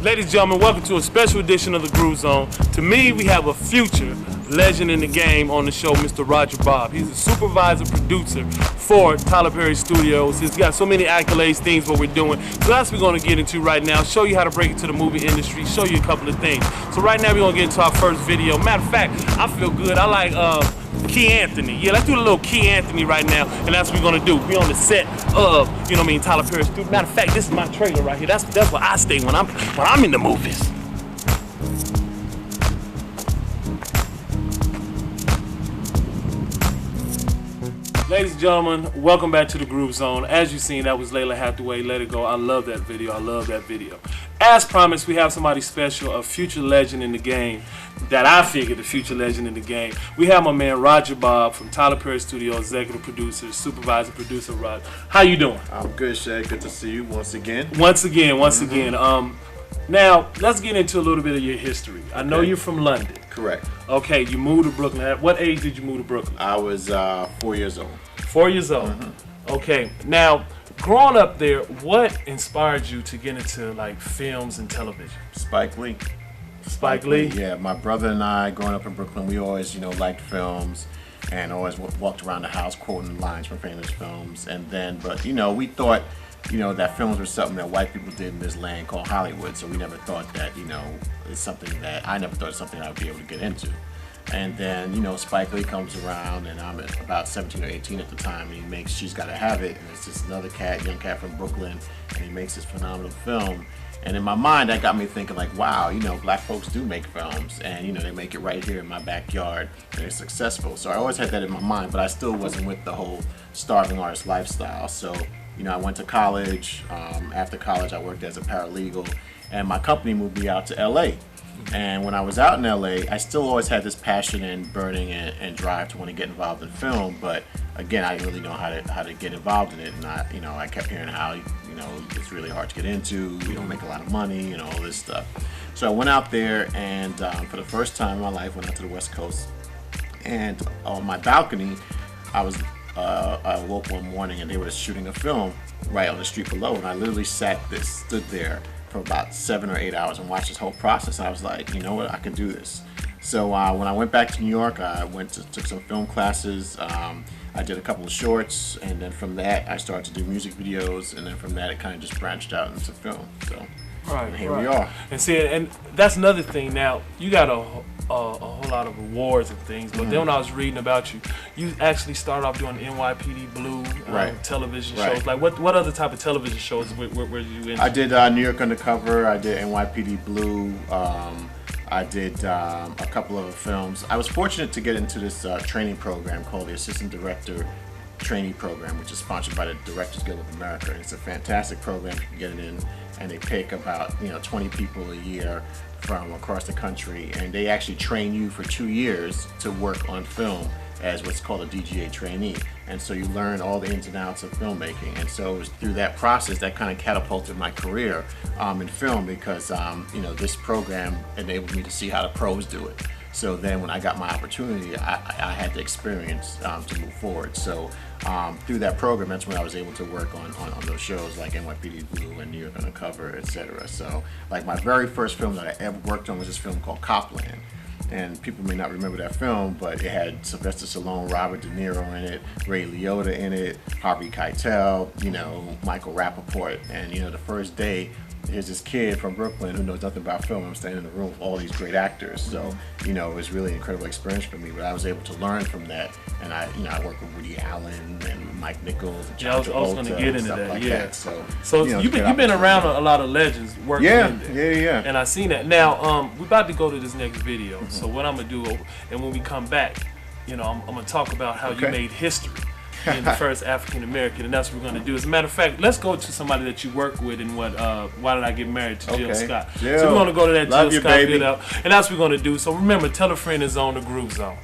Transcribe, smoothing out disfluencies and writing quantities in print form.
Ladies and gentlemen, welcome to a special edition of the Groove Zone. To me, we have a future legend in the game on the show, Mr. Roger Bobb. He's a supervisor producer for Tyler Perry Studios. He's got so many accolades, things what we're doing. So that's what we're going to get into right now. Show you how to break into the movie industry, show you a couple of things. So right now we're going to get into our first video. Matter of fact, I feel good. I like Key Anthony. Yeah, let's do a little Key Anthony right now, and that's what we're gonna do. We on the set of, you know what I mean, Tyler Perry Studios. Matter of fact, this is my trailer right here. That's where I stay when I'm in the movies. Ladies and gentlemen, welcome back to the Groove Zone. As you've seen, that was Layla Hathaway, Let It Go. I love that video. I love that video. As promised, we have somebody special, a future legend in the game, that I figured the future legend in the game. We have my man Roger Bobb from Tyler Perry Studios, executive producer, supervisor producer. Rod, how you doing? I'm good, Shay. Good to see you once again. Once again. Now let's get into a little bit of your history. I know you're from London. Correct. Okay, you moved to Brooklyn. At what age did you move to Brooklyn? I was 4 years old. 4 years old. Okay. Now, growing up there, what inspired you to get into like films and television? Spike Lee. Spike Lee? Yeah, my brother and I, growing up in Brooklyn, we always, liked films and always walked around the house quoting lines from famous films. And then, but we thought, that films were something that white people did in this land called Hollywood. So we never thought that, it's something that I never thought it's something I would be able to get into. And then, Spike Lee comes around, and I'm about 17 or 18 at the time, and he makes She's Gotta Have It, and it's just another young cat from Brooklyn, and he makes this phenomenal film. And in my mind, that got me thinking like, wow, black folks do make films, and they make it right here in my backyard, and they're successful. So I always had that in my mind, but I still wasn't with the whole starving artist lifestyle. So, I went to college. After college, I worked as a paralegal, and my company moved me out to LA. And when I was out in LA, I still always had this passion and burning and drive to want to get involved in film. But again, I didn't really know how to get involved in it. And I kept hearing how it's really hard to get into. You don't make a lot of money, all this stuff. So I went out there, and for the first time in my life, went out to the West Coast. And on my balcony, I woke one morning and they were shooting a film right on the street below, and I literally stood there for about 7 or 8 hours and watched this whole process. I was like, you know what, I can do this. So when I went back to New York, I took some film classes. I did a couple of shorts, and then from that I started to do music videos, and then from that it kind of just branched out into film. So here we are. And see, and that's another thing. Now you got a whole lot of awards and things, but then when I was reading about you, you actually started off doing NYPD Blue television shows. Like what other type of television shows were you in? I did New York Undercover. I did NYPD Blue. I did a couple of films. I was fortunate to get into this training program called the Assistant Director Trainee Program, which is sponsored by the Directors Guild of America. And it's a fantastic program. You can get it in, and they pick about 20 people a year from across the country, and they actually train you for 2 years to work on film as what's called a DGA trainee. And so you learn all the ins and outs of filmmaking. And so it was through that process that kind of catapulted my career in film, because this program enabled me to see how the pros do it. So then when I got my opportunity, I had the experience to move forward. So through that program, that's when I was able to work on those shows like NYPD Blue and New York Undercover, etc. So like my very first film that I ever worked on was this film called Copland. And people may not remember that film, but it had Sylvester Stallone, Robert De Niro in it, Ray Liotta in it, Harvey Keitel, Michael Rappaport. And the first day, here's this kid from Brooklyn who knows nothing about film. I'm standing in the room with all these great actors. So, it was really an incredible experience for me. But I was able to learn from that. And I worked with Woody Allen and Mike Nichols and John Travolta. I was going to get into that. Like yeah. That. So you've been around a lot of legends working in there. Yeah. And I seen that. Now, we're about to go to this next video. So what I'm going to do, and when we come back, I'm going to talk about how you made history. Being the first African American, and that's what we're going to do. As a matter of fact, let's go to somebody that you work with in Why Did I Get Married to Jill Scott. Jill. So we're going to go to that Love Jill you, Scott baby. video, and that's what we're going to do. So remember, tell a friend is on the Groove Zone.